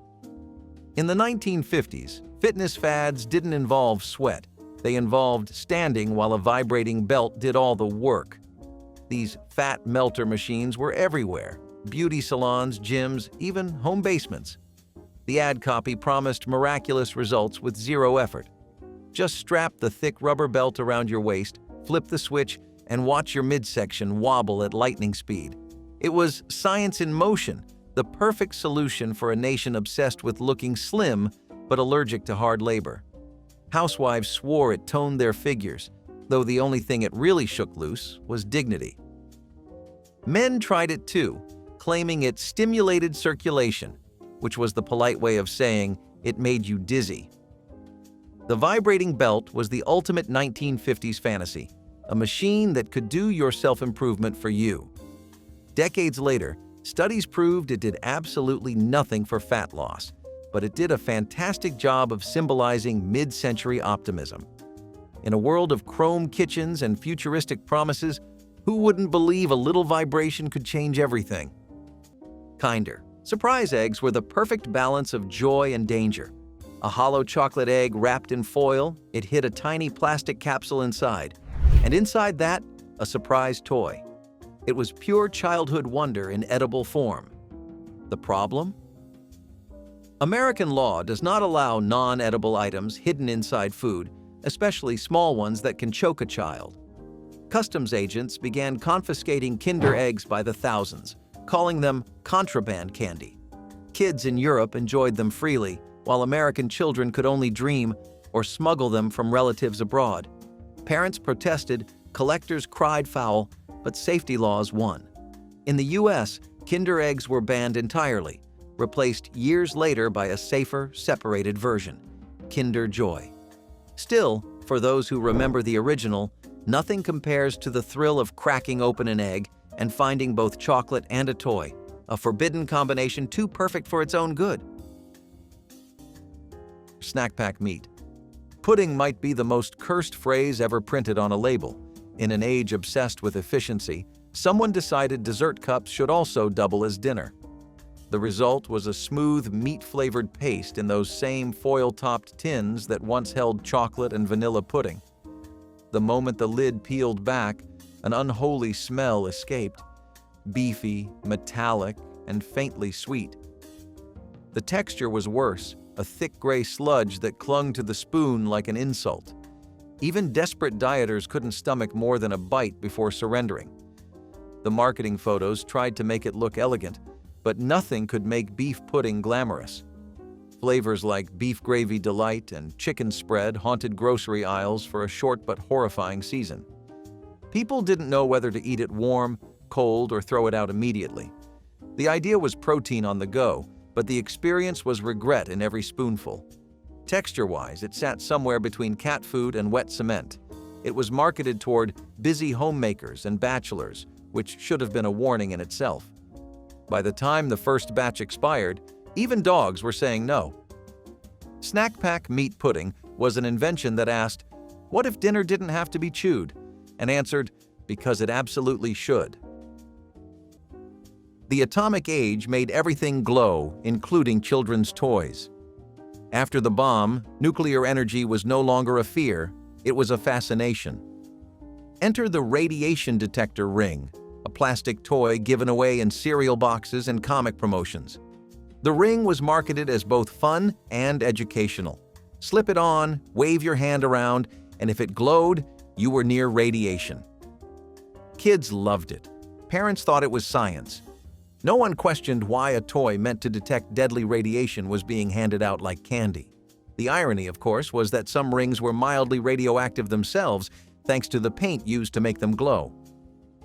Speaker 1: In the 1950s, fitness fads didn't involve sweat. They involved standing while a vibrating belt did all the work. These fat melter machines were everywhere: beauty salons, gyms, even home basements. The ad copy promised miraculous results with zero effort. Just strap the thick rubber belt around your waist, flip the switch, and watch your midsection wobble at lightning speed. It was science in motion, the perfect solution for a nation obsessed with looking slim but allergic to hard labor. Housewives swore it toned their figures, though the only thing it really shook loose was dignity. Men tried it too, claiming it stimulated circulation, which was the polite way of saying it made you dizzy. The vibrating belt was the ultimate 1950s fantasy, a machine that could do your self-improvement for you. Decades later, studies proved it did absolutely nothing for fat loss, but it did a fantastic job of symbolizing mid-century optimism. In a world of chrome kitchens and futuristic promises, who wouldn't believe a little vibration could change everything? Kinder. Surprise eggs were the perfect balance of joy and danger. A hollow chocolate egg wrapped in foil, it hid a tiny plastic capsule inside, and inside that, a surprise toy. It was pure childhood wonder in edible form. The problem? American law does not allow non-edible items hidden inside food, especially small ones that can choke a child. Customs agents began confiscating Kinder eggs by the thousands, calling them contraband candy. Kids in Europe enjoyed them freely, while American children could only dream or smuggle them from relatives abroad. Parents protested, collectors cried foul, but safety laws won. In the US, Kinder eggs were banned entirely, replaced years later by a safer, separated version, Kinder Joy. Still, for those who remember the original, nothing compares to the thrill of cracking open an egg and finding both chocolate and a toy, a forbidden combination too perfect for its own good. Snack pack meat. Pudding might be the most cursed phrase ever printed on a label. In an age obsessed with efficiency, someone decided dessert cups should also double as dinner. The result was a smooth, meat-flavored paste in those same foil-topped tins that once held chocolate and vanilla pudding. The moment the lid peeled back, an unholy smell escaped, beefy, metallic, and faintly sweet. The texture was worse, a thick gray sludge that clung to the spoon like an insult. Even desperate dieters couldn't stomach more than a bite before surrendering. The marketing photos tried to make it look elegant, but nothing could make beef pudding glamorous. Flavors like beef gravy delight and chicken spread haunted grocery aisles for a short but horrifying season. People didn't know whether to eat it warm, cold, or throw it out immediately. The idea was protein on the go, but the experience was regret in every spoonful. Texture-wise, it sat somewhere between cat food and wet cement. It was marketed toward busy homemakers and bachelors, which should have been a warning in itself. By the time the first batch expired, even dogs were saying no. Snack pack meat pudding was an invention that asked, "What if dinner didn't have to be chewed?" and answered, "Because it absolutely should." The atomic age made everything glow, including children's toys. After the bomb, nuclear energy was no longer a fear, it was a fascination. Enter the radiation detector ring, a plastic toy given away in cereal boxes and comic promotions. The ring was marketed as both fun and educational. Slip it on, wave your hand around, and if it glowed, you were near radiation. Kids loved it. Parents thought it was science. No one questioned why a toy meant to detect deadly radiation was being handed out like candy. The irony, of course, was that some rings were mildly radioactive themselves, thanks to the paint used to make them glow.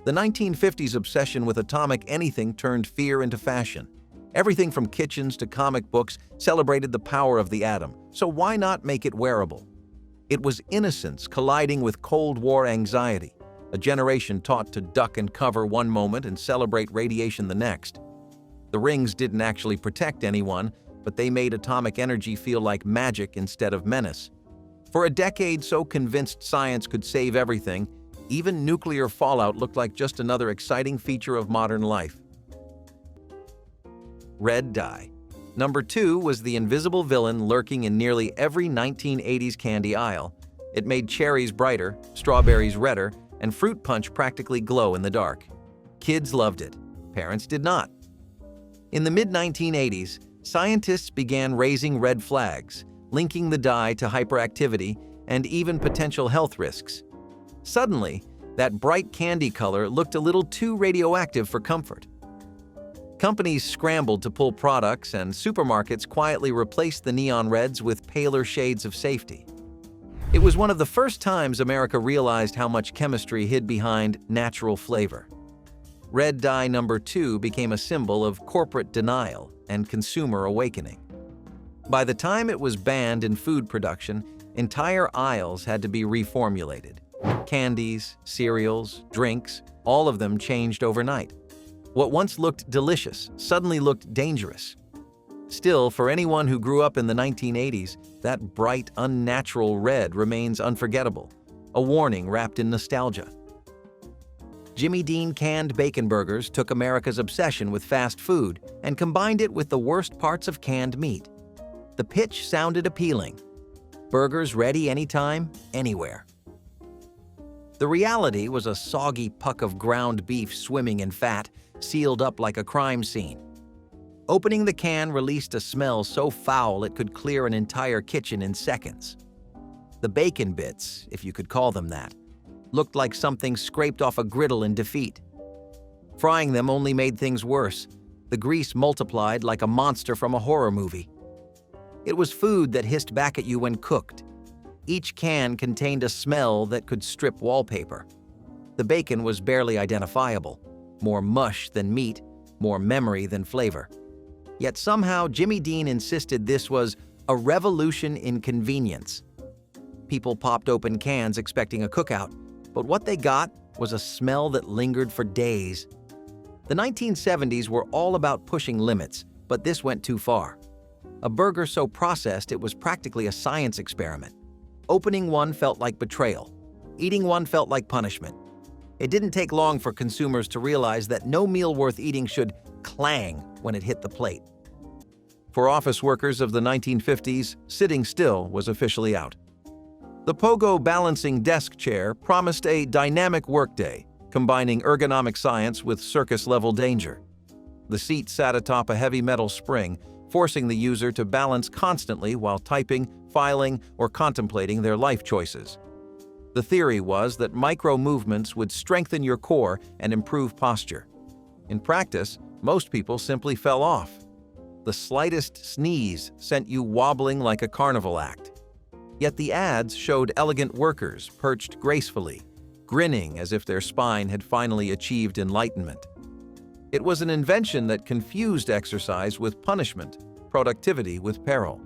Speaker 1: The 1950s obsession with atomic anything turned fear into fashion. Everything from kitchens to comic books celebrated the power of the atom, so why not make it wearable? It was innocence colliding with Cold War anxiety, a generation taught to duck and cover one moment and celebrate radiation the next. The rings didn't actually protect anyone, but they made atomic energy feel like magic instead of menace. For a decade so convinced science could save everything, even nuclear fallout looked like just another exciting feature of modern life. Red dye. Number 2 was the invisible villain lurking in nearly every 1980s candy aisle. It made cherries brighter, strawberries redder, and fruit punch practically glow in the dark. Kids loved it. Parents did not. In the mid-1980s, scientists began raising red flags, linking the dye to hyperactivity and even potential health risks. Suddenly, that bright candy color looked a little too radioactive for comfort. Companies scrambled to pull products, and supermarkets quietly replaced the neon reds with paler shades of safety. It was one of the first times America realized how much chemistry hid behind natural flavor. Red dye number 2 became a symbol of corporate denial and consumer awakening. By the time it was banned in food production, entire aisles had to be reformulated. Candies, cereals, drinks, all of them changed overnight. What once looked delicious suddenly looked dangerous. Still, for anyone who grew up in the 1980s, that bright, unnatural red remains unforgettable, a warning wrapped in nostalgia. Jimmy Dean canned bacon burgers took America's obsession with fast food and combined it with the worst parts of canned meat. The pitch sounded appealing. Burgers ready anytime, anywhere. The reality was a soggy puck of ground beef swimming in fat, sealed up like a crime scene. Opening the can released a smell so foul it could clear an entire kitchen in seconds. The bacon bits, if you could call them that, looked like something scraped off a griddle in defeat. Frying them only made things worse. The grease multiplied like a monster from a horror movie. It was food that hissed back at you when cooked. Each can contained a smell that could strip wallpaper. The bacon was barely identifiable, more mush than meat, more memory than flavor. Yet somehow Jimmy Dean insisted this was a revolution in convenience. People popped open cans expecting a cookout, but what they got was a smell that lingered for days. The 1970s were all about pushing limits, but this went too far. A burger so processed it was practically a science experiment. Opening one felt like betrayal. Eating one felt like punishment. It didn't take long for consumers to realize that no meal worth eating should clang when it hit the plate. For office workers of the 1950s, sitting still was officially out. The Pogo balancing desk chair promised a dynamic workday, combining ergonomic science with circus-level danger. The seat sat atop a heavy metal spring, forcing the user to balance constantly while typing, filing, or contemplating their life choices. The theory was that micro-movements would strengthen your core and improve posture. In practice, most people simply fell off. The slightest sneeze sent you wobbling like a carnival act. Yet the ads showed elegant workers perched gracefully, grinning as if their spine had finally achieved enlightenment. It was an invention that confused exercise with punishment, productivity with peril.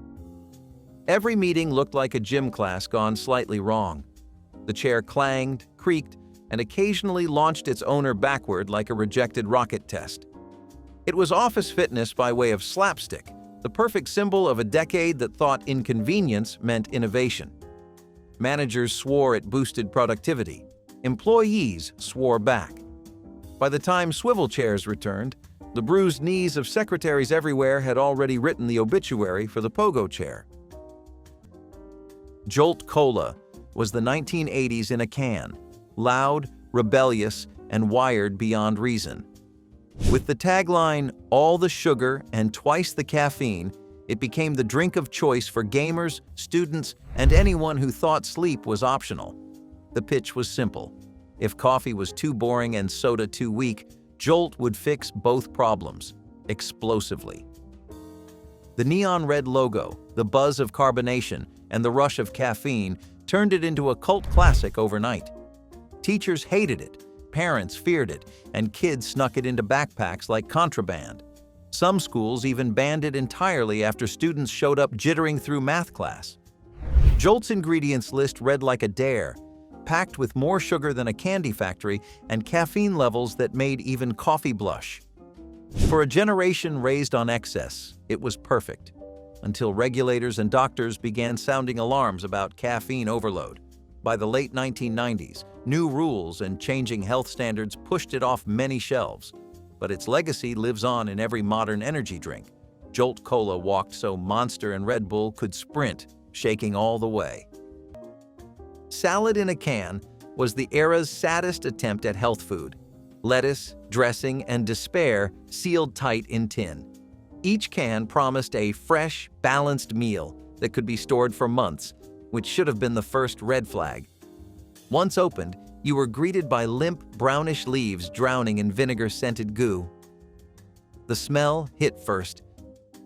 Speaker 1: Every meeting looked like a gym class gone slightly wrong. The chair clanged, creaked, and occasionally launched its owner backward like a rejected rocket test. It was office fitness by way of slapstick, the perfect symbol of a decade that thought inconvenience meant innovation. Managers swore it boosted productivity. Employees swore back. By the time swivel chairs returned, the bruised knees of secretaries everywhere had already written the obituary for the Pogo chair. Jolt Cola was the 1980s in a can. loud, rebellious, and wired beyond reason. With the tagline, "All the sugar and twice the caffeine," it became the drink of choice for gamers, students, and anyone who thought sleep was optional. The pitch was simple. If coffee was too boring and soda too weak, Jolt would fix both problems, explosively. The neon red logo, the buzz of carbonation, and the rush of caffeine turned it into a cult classic overnight. Teachers hated it, parents feared it, and kids snuck it into backpacks like contraband. Some schools even banned it entirely after students showed up jittering through math class. Jolt's ingredients list read like a dare, packed with more sugar than a candy factory and caffeine levels that made even coffee blush. For a generation raised on excess, it was perfect, until regulators and doctors began sounding alarms about caffeine overload. By the late 1990s, new rules and changing health standards pushed it off many shelves, but its legacy lives on in every modern energy drink. Jolt Cola walked so Monster and Red Bull could sprint, shaking all the way. Salad in a can was the era's saddest attempt at health food. Lettuce, dressing, and despair sealed tight in tin. Each can promised a fresh, balanced meal that could be stored for months, which should have been the first red flag. Once opened, you were greeted by limp, brownish leaves drowning in vinegar-scented goo. The smell hit first,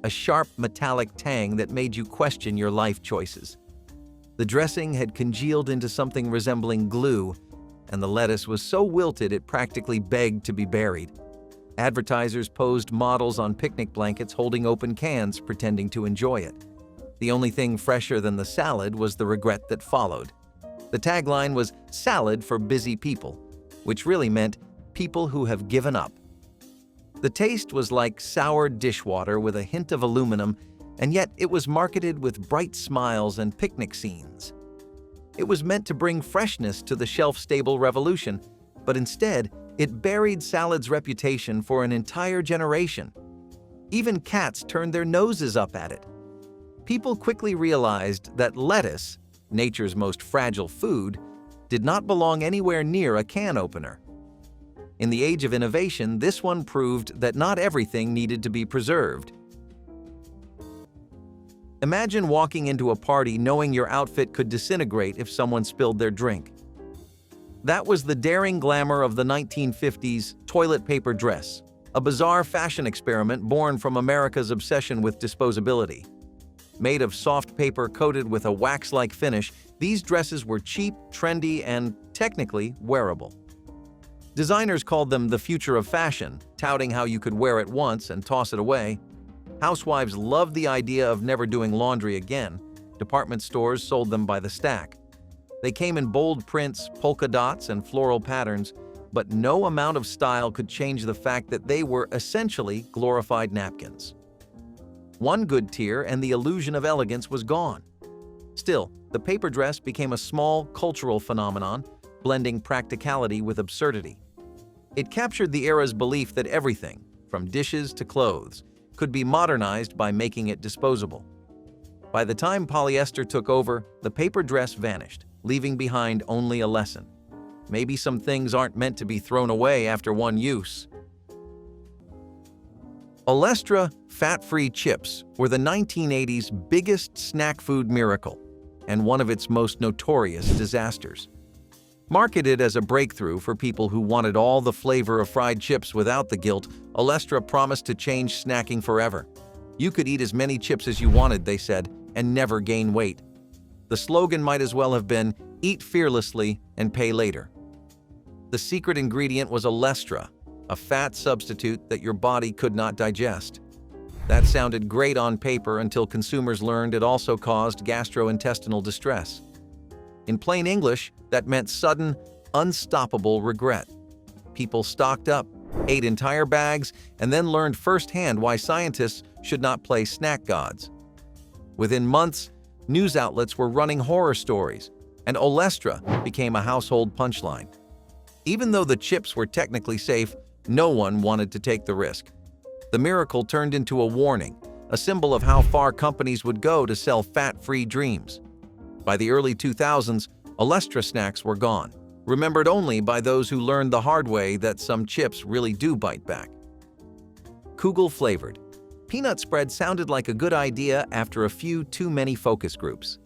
Speaker 1: a sharp, metallic tang that made you question your life choices. The dressing had congealed into something resembling glue, and the lettuce was so wilted it practically begged to be buried. Advertisers posed models on picnic blankets holding open cans, pretending to enjoy it. The only thing fresher than the salad was the regret that followed. The tagline was "Salad for busy people," which really meant people who have given up. The taste was like sour dishwater with a hint of aluminum, and yet it was marketed with bright smiles and picnic scenes. It was meant to bring freshness to the shelf-stable revolution, but instead, it buried salad's reputation for an entire generation. Even cats turned their noses up at it. People quickly realized that lettuce, nature's most fragile food, did not belong anywhere near a can opener. In the age of innovation, this one proved that not everything needed to be preserved. Imagine walking into a party knowing your outfit could disintegrate if someone spilled their drink. That was the daring glamour of the 1950s toilet paper dress, a bizarre fashion experiment born from America's obsession with disposability. Made of soft paper coated with a wax-like finish, these dresses were cheap, trendy, and technically wearable. Designers called them the future of fashion, touting how you could wear it once and toss it away. Housewives loved the idea of never doing laundry again. Department stores sold them by the stack. They came in bold prints, polka dots, and floral patterns, but no amount of style could change the fact that they were essentially glorified napkins. One good tear and the illusion of elegance was gone. Still, the paper dress became a small cultural phenomenon, blending practicality with absurdity. It captured the era's belief that everything, from dishes to clothes, could be modernized by making it disposable. By the time polyester took over, the paper dress vanished, leaving behind only a lesson. Maybe some things aren't meant to be thrown away after one use. Olestra fat-free chips were the 1980s biggest snack food miracle and one of its most notorious disasters. Marketed as a breakthrough for people who wanted all the flavor of fried chips without the guilt, Olestra promised to change snacking forever. You could eat as many chips as you wanted, they said, and never gain weight. The slogan might as well have been, "Eat fearlessly and pay later." The secret ingredient was Olestra, a fat substitute that your body could not digest. That sounded great on paper until consumers learned it also caused gastrointestinal distress. In plain English, that meant sudden, unstoppable regret. People stocked up, ate entire bags, and then learned firsthand why scientists should not play snack gods. Within months, news outlets were running horror stories, and Olestra became a household punchline. Even though the chips were technically safe, no one wanted to take the risk. The miracle turned into a warning, a symbol of how far companies would go to sell fat-free dreams. By the early 2000s, Olestra snacks were gone, remembered only by those who learned the hard way that some chips really do bite back. Kugel flavored. Peanut spread sounded like a good idea after a few too many focus groups.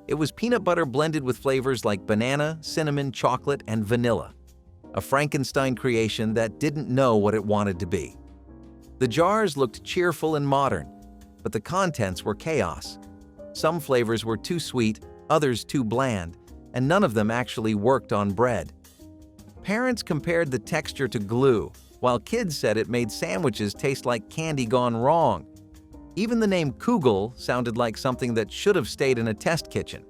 Speaker 1: It was peanut butter blended with flavors like banana, cinnamon, chocolate, and vanilla. A Frankenstein creation that didn't know what it wanted to be. The jars looked cheerful and modern, but the contents were chaos. Some flavors were too sweet, others too bland, and none of them actually worked on bread. Parents compared the texture to glue, while kids said it made sandwiches taste like candy gone wrong. Even the name Kugel sounded like something that should have stayed in a test kitchen.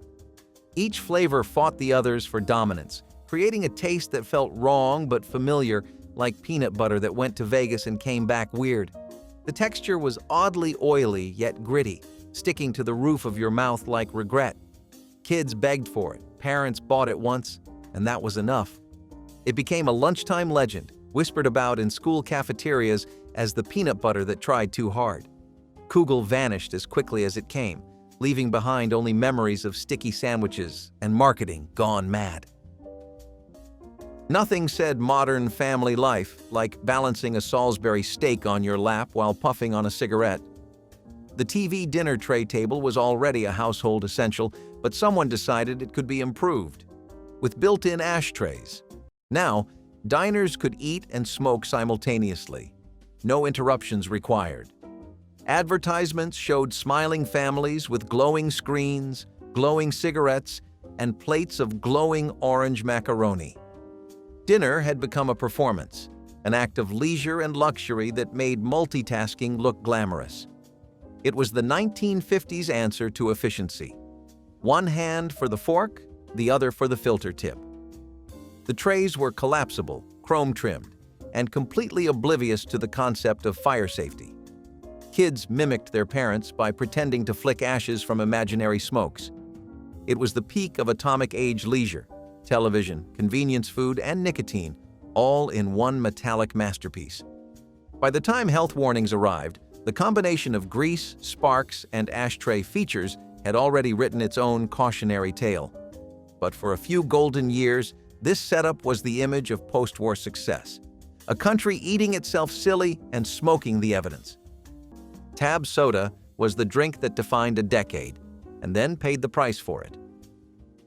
Speaker 1: Each flavor fought the others for dominance, creating a taste that felt wrong but familiar, like peanut butter that went to Vegas and came back weird. The texture was oddly oily yet gritty, sticking to the roof of your mouth like regret. Kids begged for it, parents bought it once, and that was enough. It became a lunchtime legend, whispered about in school cafeterias as the peanut butter that tried too hard. Kugel vanished as quickly as it came, leaving behind only memories of sticky sandwiches and marketing gone mad. Nothing said modern family life like balancing a Salisbury steak on your lap while puffing on a cigarette. The TV dinner tray table was already a household essential, but someone decided it could be improved. With built-in ashtrays. Now, diners could eat and smoke simultaneously. No interruptions required. Advertisements showed smiling families with glowing screens, glowing cigarettes, and plates of glowing orange macaroni. Dinner had become a performance, an act of leisure and luxury that made multitasking look glamorous. It was the 1950s answer to efficiency. One hand for the fork, the other for the filter tip. The trays were collapsible, chrome-trimmed, and completely oblivious to the concept of fire safety. Kids mimicked their parents by pretending to flick ashes from imaginary smokes. It was the peak of atomic age leisure, television, convenience food, and nicotine, all in one metallic masterpiece. By the time health warnings arrived, the combination of grease, sparks, and ashtray features had already written its own cautionary tale. But for a few golden years, this setup was the image of post-war success. A country eating itself silly and smoking the evidence. Tab soda was the drink that defined a decade, and then paid the price for it.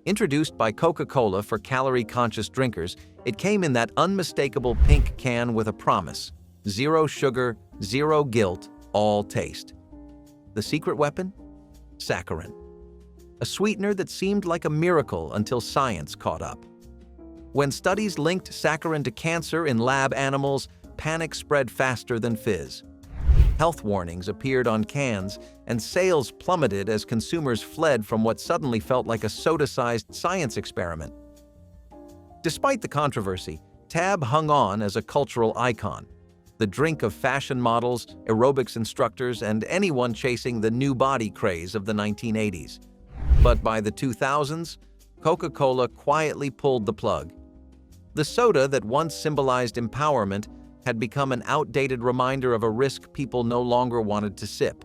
Speaker 1: Introduced by Coca-Cola for calorie-conscious drinkers, it came in that unmistakable pink can with a promise: zero sugar, zero guilt, all taste. The secret weapon? Saccharin. A sweetener that seemed like a miracle until science caught up. When studies linked saccharin to cancer in lab animals, panic spread faster than fizz. Health warnings appeared on cans, and sales plummeted as consumers fled from what suddenly felt like a soda-sized science experiment. Despite the controversy, Tab hung on as a cultural icon, the drink of fashion models, aerobics instructors, and anyone chasing the new body craze of the 1980s. But by the 2000s, Coca-Cola quietly pulled the plug. The soda that once symbolized empowerment had become an outdated reminder of a risk people no longer wanted to sip.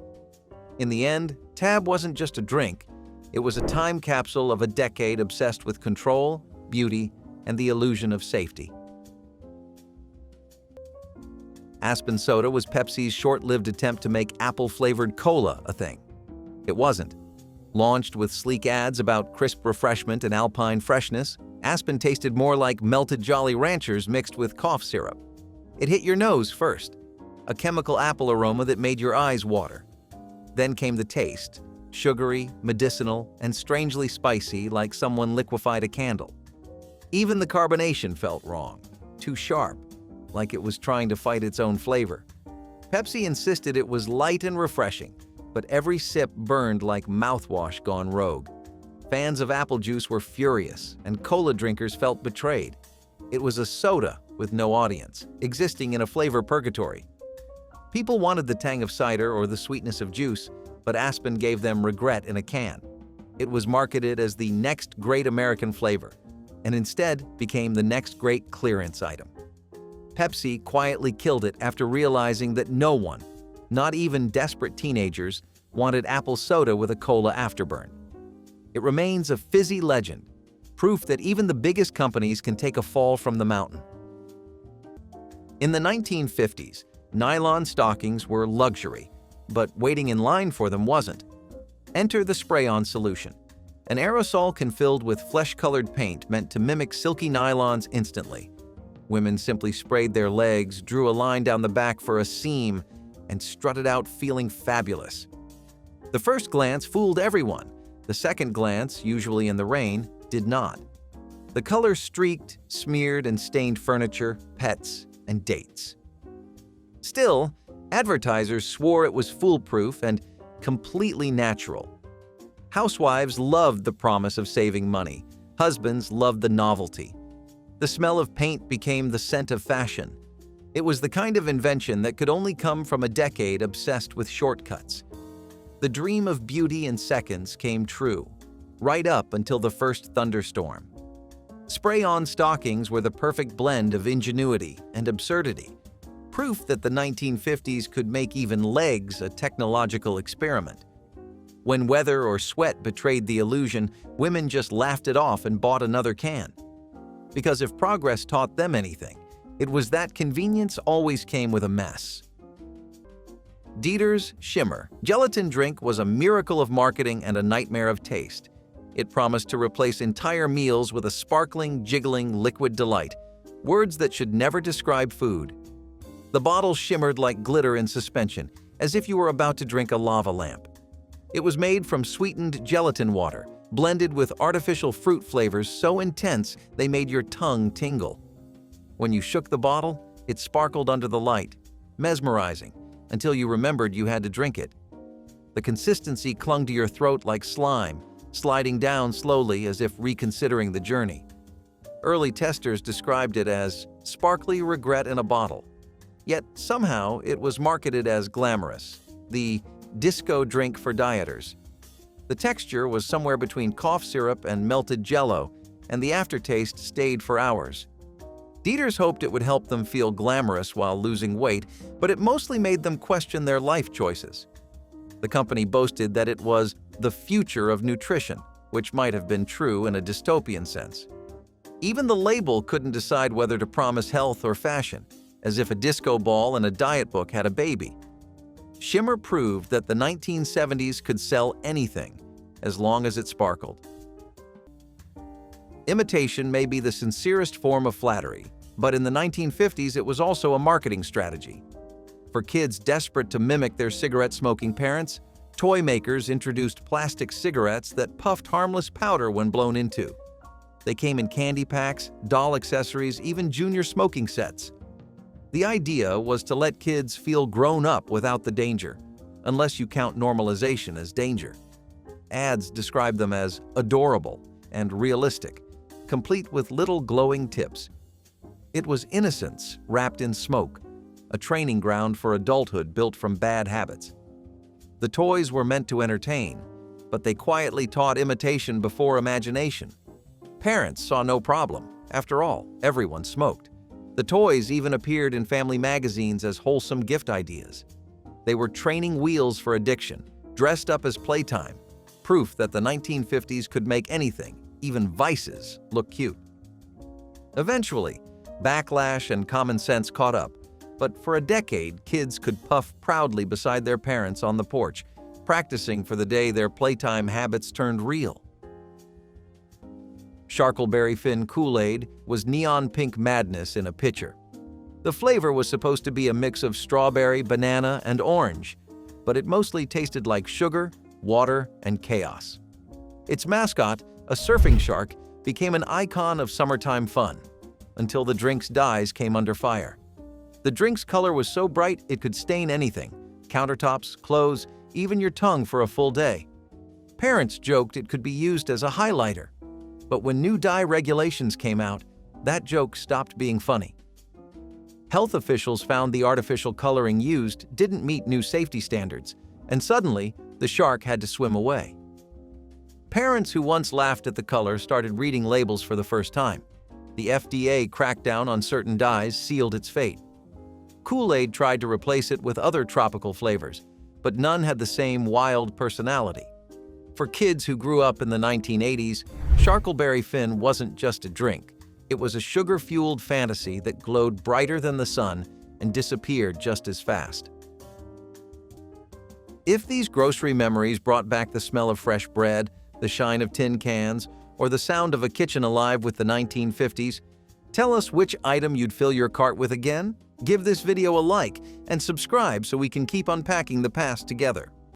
Speaker 1: In the end, Tab wasn't just a drink, it was a time capsule of a decade obsessed with control, beauty, and the illusion of safety. Aspen Soda was Pepsi's short-lived attempt to make apple-flavored cola a thing. It wasn't. Launched with sleek ads about crisp refreshment and alpine freshness, Aspen tasted more like melted Jolly Ranchers mixed with cough syrup. It hit your nose first, a chemical apple aroma that made your eyes water. Then came the taste, sugary, medicinal, and strangely spicy, like someone liquefied a candle. Even the carbonation felt wrong, too sharp, like it was trying to fight its own flavor. Pepsi insisted it was light and refreshing, but every sip burned like mouthwash gone rogue. Fans of apple juice were furious, and cola drinkers felt betrayed. It was a soda with no audience, existing in a flavor purgatory. People wanted the tang of cider or the sweetness of juice, but Aspen gave them regret in a can. It was marketed as the next great American flavor, and instead became the next great clearance item. Pepsi quietly killed it after realizing that no one, not even desperate teenagers, wanted apple soda with a cola afterburn. It remains a fizzy legend, proof that even the biggest companies can take a fall from the mountain. In the 1950s, nylon stockings were luxury, but waiting in line for them wasn't. Enter the spray-on solution, an aerosol filled with flesh-colored paint meant to mimic silky nylons instantly. Women simply sprayed their legs, drew a line down the back for a seam, and strutted out feeling fabulous. The first glance fooled everyone. The second glance, usually in the rain, did not. The color streaked, smeared, and stained furniture, pets, and dates. Still, advertisers swore it was foolproof and completely natural. Housewives loved the promise of saving money. Husbands loved the novelty. The smell of paint became the scent of fashion. It was the kind of invention that could only come from a decade obsessed with shortcuts. The dream of beauty in seconds came true, right up until the first thunderstorm. Spray-on stockings were the perfect blend of ingenuity and absurdity, proof that the 1950s could make even legs a technological experiment. When weather or sweat betrayed the illusion, women just laughed it off and bought another can. Because if progress taught them anything, it was that convenience always came with a mess. Dieter's Shimmer gelatin drink was a miracle of marketing and a nightmare of taste. It promised to replace entire meals with a sparkling, jiggling liquid delight, words that should never describe food. The bottle shimmered like glitter in suspension, as if you were about to drink a lava lamp. It was made from sweetened gelatin water, blended with artificial fruit flavors so intense they made your tongue tingle. When you shook the bottle, it sparkled under the light, mesmerizing, until you remembered you had to drink it. The consistency clung to your throat like slime, sliding down slowly as if reconsidering the journey. Early testers described it as sparkly regret in a bottle. Yet somehow it was marketed as glamorous, the disco drink for dieters. The texture was somewhere between cough syrup and melted jello, and the aftertaste stayed for hours. Dieters hoped it would help them feel glamorous while losing weight, but it mostly made them question their life choices. The company boasted that it was the future of nutrition, which might have been true in a dystopian sense. Even the label couldn't decide whether to promise health or fashion, as if a disco ball and a diet book had a baby. Shimmer proved that the 1970s could sell anything, as long as it sparkled. Imitation may be the sincerest form of flattery, but in the 1950s it was also a marketing strategy. For kids desperate to mimic their cigarette-smoking parents, toy makers introduced plastic cigarettes that puffed harmless powder when blown into. They came in candy packs, doll accessories, even junior smoking sets. The idea was to let kids feel grown up without the danger, unless you count normalization as danger. Ads describe them as adorable and realistic, complete with little glowing tips. It was innocence wrapped in smoke, a training ground for adulthood built from bad habits. The toys were meant to entertain, but they quietly taught imitation before imagination. Parents saw no problem. After all, everyone smoked. The toys even appeared in family magazines as wholesome gift ideas. They were training wheels for addiction, dressed up as playtime, proof that the 1950s could make anything, even vices, look cute. Eventually, backlash and common sense caught up, but for a decade, kids could puff proudly beside their parents on the porch, practicing for the day their playtime habits turned real. Sharkleberry Fin Kool-Aid was neon pink madness in a pitcher. The flavor was supposed to be a mix of strawberry, banana, and orange, but it mostly tasted like sugar, water, and chaos. Its mascot, a surfing shark, became an icon of summertime fun, until the drink's dyes came under fire. The drink's color was so bright it could stain anything, countertops, clothes, even your tongue for a full day. Parents joked it could be used as a highlighter, but when new dye regulations came out, that joke stopped being funny. Health officials found the artificial coloring used didn't meet new safety standards, and suddenly, the shark had to swim away. Parents who once laughed at the color started reading labels for the first time. The FDA crackdown on certain dyes sealed its fate. Kool-Aid tried to replace it with other tropical flavors, but none had the same wild personality. For kids who grew up in the 1980s, Sharkleberry Fin wasn't just a drink. It was a sugar-fueled fantasy that glowed brighter than the sun and disappeared just as fast. If these grocery memories brought back the smell of fresh bread, the shine of tin cans, or the sound of a kitchen alive with the 1950s, tell us which item you'd fill your cart with again? Give this video a like and subscribe so we can keep unpacking the past together.